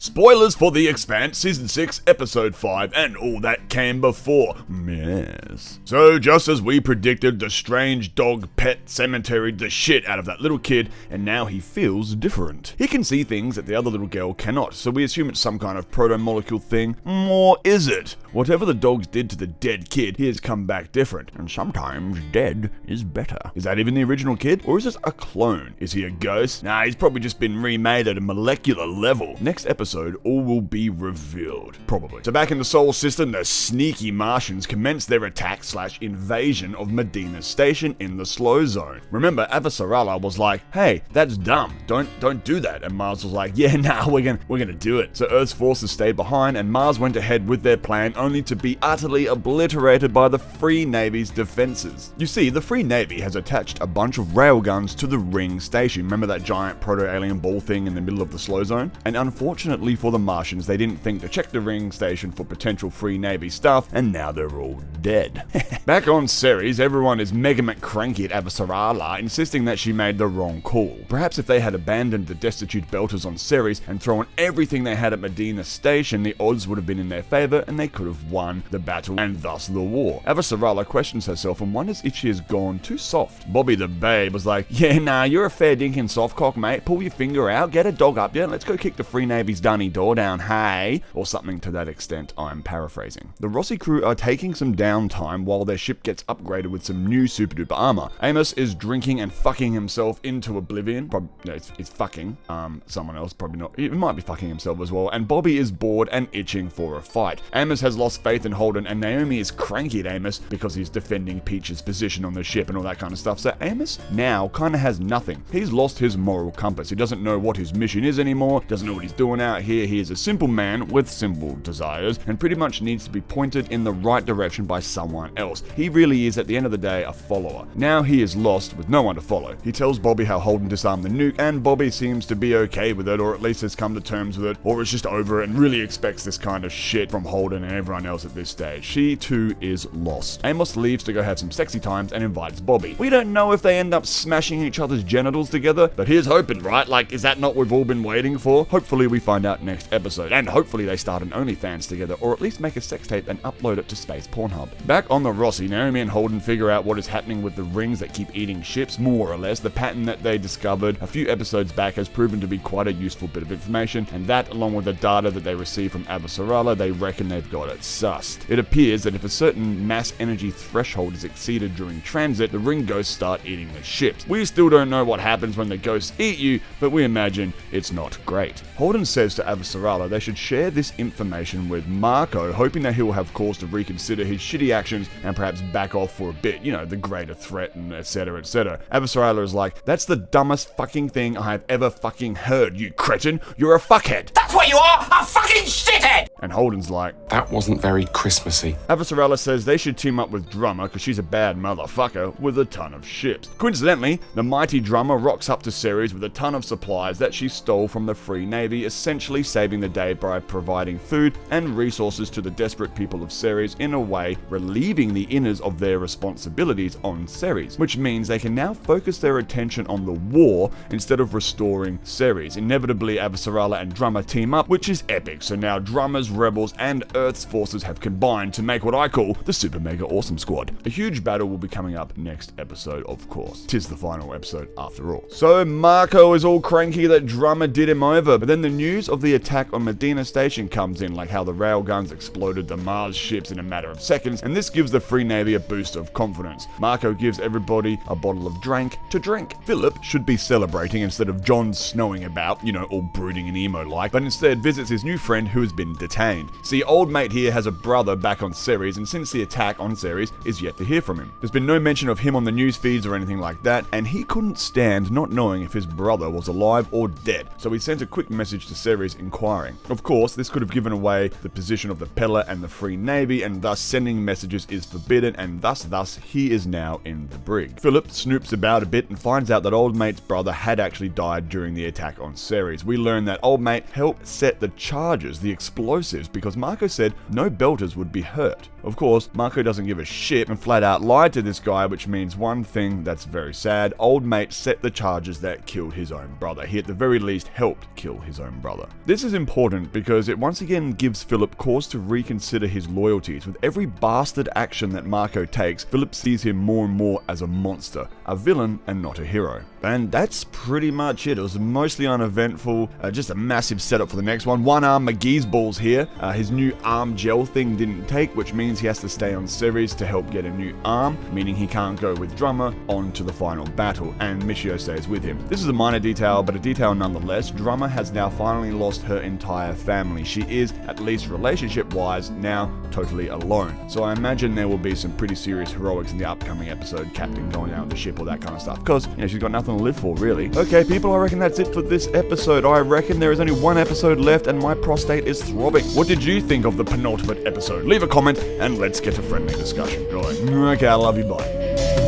Spoilers for The Expanse Season 6 Episode 5 and all that came before. Yes. So just as we predicted, the strange dog pet cemeteried the shit out of that little kid, and now he feels different. He can see things that the other little girl cannot, so we assume it's some kind of proto-molecule thing. Or is it? Whatever the dogs did to the dead kid, he has come back different, and sometimes dead is better. Is that even the original kid, or is this a clone? Is he a ghost? Nah, he's probably just been remade at a molecular level. Next episode, all will be revealed. Probably. So back in the Sol system, the sneaky Martians commence their attack/invasion of Medina Station in the slow zone. Remember, Avasarala was like, hey, that's dumb. Don't do that. And Mars was like, yeah, nah, we're gonna do it. So Earth's forces stayed behind, and Mars went ahead with their plan, only to be utterly obliterated by the Free Navy's defenses. You see, the Free Navy has attached a bunch of railguns to the ring station. Remember that giant proto-alien ball thing in the middle of the slow zone? And unfortunately for the Martians, they didn't think to check the ring station for potential Free Navy stuff, and now they're all dead. Back on Ceres, everyone is megamint cranky at Avasarala, insisting that she made the wrong call. Perhaps if they had abandoned the destitute belters on Ceres and thrown everything they had at Medina Station, the odds would have been in their favor and they could have won the battle and thus the war. Avasarala questions herself and wonders if she has gone too soft. Bobby the babe was like, yeah, nah, you're a fair dinkin' softcock, mate. Pull your finger out, get a dog up, yeah, let's go kick the Free Navy's dunny door down, hey? Or something to that extent, I'm paraphrasing. The Rossi crew are taking some downtime while their ship gets upgraded with some new super duper armor. Amos is drinking and fucking himself into oblivion. No, it's fucking. Someone else, probably not. It might be fucking himself as well. And Bobby is bored and itching for a fight. Amos has lost faith in Holden, and Naomi is cranky at Amos because he's defending Peach's position on the ship and all that kind of stuff. So Amos now kind of has nothing. He's lost his moral compass. He doesn't know what his mission is anymore, doesn't know what he's doing out here. He is a simple man with simple desires and pretty much needs to be pointed in the right direction by someone else. He really is, at the end of the day, a follower. Now he is lost with no one to follow. He tells Bobby how Holden disarmed the nuke, and Bobby seems to be okay with it, or at least has come to terms with it, or is just over it and really expects this kind of shit from Holden and everyone else at this stage. She too is lost. Amos leaves to go have some sexy times and invites Bobby. We don't know if they end up smashing each other's genitals together, but here's hoping, right? Like, is that not what we've all been waiting for? Hopefully we find out next episode, and hopefully they start an OnlyFans together, or at least make a sex tape and upload it to Space Pornhub. Back on the Rossi, Naomi and Holden figure out what is happening with the rings that keep eating ships, more or less. The pattern that they discovered a few episodes back has proven to be quite a useful bit of information, and that, along with the data that they received from Avasarala, they reckon they've got it sussed. It appears that if a certain mass energy threshold is exceeded during transit, the ring ghosts start eating the ships. We still don't know what happens when the ghosts eat you, but we imagine it's not great. Holden says to Avasarala they should share this information with Marco, hoping that he will have cause to reconsider his shitty actions and perhaps back off for a bit, you know, the greater threat and etc, etc. Avasarala is like, that's the dumbest fucking thing I have ever fucking heard, you cretin. You're a fuckhead. That's what you are, a fucking shithead! And Holden's like, that wasn't very Christmassy. Avasarala says they should team up with Drummer because she's a bad motherfucker with a ton of ships. Coincidentally, the mighty Drummer rocks up to Ceres with a ton of supplies that she stole from the Free Navy, essentially saving the day by providing food and resources to the desperate people of Ceres, in a way relieving the inners of their responsibilities on Ceres, which means they can now focus their attention on the war instead of restoring Ceres. Inevitably, Avasarala and Drummer team up, which is epic. So now Drummer's rebels and Earth's forces have combined to make what I call the Super Mega Awesome Squad. A huge battle will be coming up next episode, of course. 'Tis the final episode after all. So Marco is all cranky that Drummer did him over, but then the news of the attack on Medina Station comes in, like how the railguns exploded the Mars ships in a matter of seconds, and this gives the Free Navy a boost of confidence. Marco gives everybody a bottle of drink to drink. Philip should be celebrating instead of John snowing about, you know, all brooding and emo-like, but instead visits his new friend who has been detained. See, old mate here has a brother back on Ceres, and since the attack on Ceres is yet to hear from him. There's been no mention of him on the news feeds or anything like that, and he couldn't stand not knowing if his brother was alive or dead, so he sent a quick message to Ceres inquiring. Of course, this could have given away the position of the Pella and the Free Navy, and thus sending messages is forbidden, and thus he is now in the brig. Philip snoops about a bit and finds out that old mate's brother had actually died during the attack on Ceres. We learn that old mate helped set the charges, the explosives, because Marco said no belters would be hurt. Of course, Marco doesn't give a shit and flat out lied to this guy, which means one thing that's very sad. Old mate set the charges that killed his own brother. He at the very least helped kill his own brother. This is important because it once again gives Philip cause to reconsider his loyalties. With every bastard action that Marco takes, Philip sees him more and more as a monster, a villain and not a hero. And that's pretty much it. It was mostly uneventful, just a massive setup for the next one. One arm McGee's balls here. His new arm gel thing didn't take, which means he has to stay on Ceres to help get a new arm, meaning he can't go with Drummer on to the final battle, and Michio stays with him. This is a minor detail, but a detail nonetheless. Drummer has now finally lost her entire family. She is, at least relationship-wise, now totally alone. So I imagine there will be some pretty serious heroics in the upcoming episode, Captain going down with the ship, all that kind of stuff, because, you know, she's got nothing to live for, really. Okay, people, I reckon that's it for this episode. I reckon there is only one episode left, and my prostate is throbbing. What did you think of the penultimate episode? Leave a comment, and let's get a friendly discussion going. Okay, I love you, bye.